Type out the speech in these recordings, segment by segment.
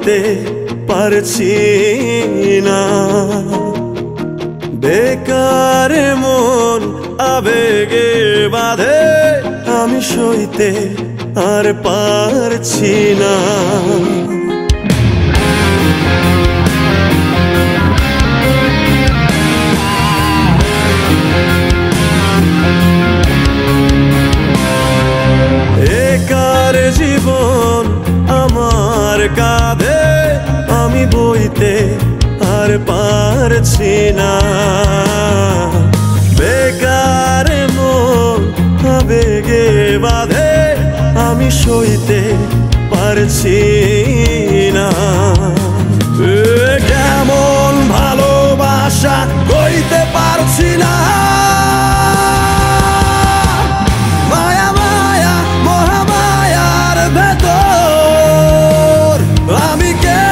বইতে পারছি না। বেকার মন আবেগে বাঁধে, আমি সইতে আর পারছি না। একার জীবন আমার কাঁধে, আমি বইতে আর পারছি না। বেকার মন আবেগে বাঁধে, আমি সইতে পারছি না। কেমন ভালোবাসা কইতে পারছি না। মায়া মায়া মহামায়ার ভেতর আমি কে,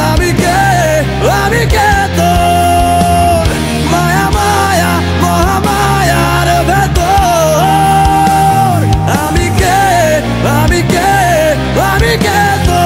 আমি কে, আমি কে তোর। মায়া মায়া মহামায়ার ভেতর আমি কে, আমি কে, আমি কে তোর।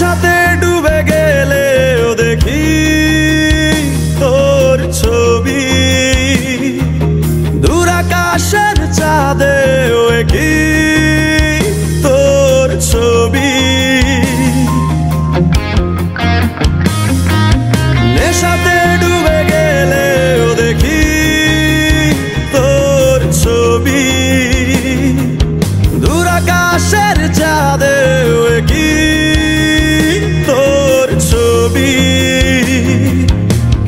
সাথে ডুবে গেলেও দেখি তোর ছবি, দূর আকাশের চাঁদেও কি তোর ছবি। নেশাতে ডুবে গেলেও দেখি তোর ছবি, দূর আকাশের চাঁদেও কি তোর ছবি।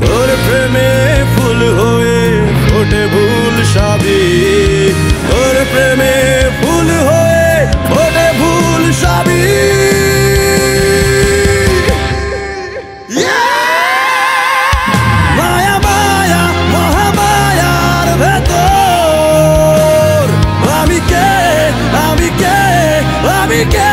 তোর প্রেমে ফুল হয়ে ফোটে ভুল সবই, তোর প্রেমে ফুল হয়ে ফোটে ভুল সবই। মায়া মায়া মহামায়ার ভেতর আমি কে, আমি কে, আমি কে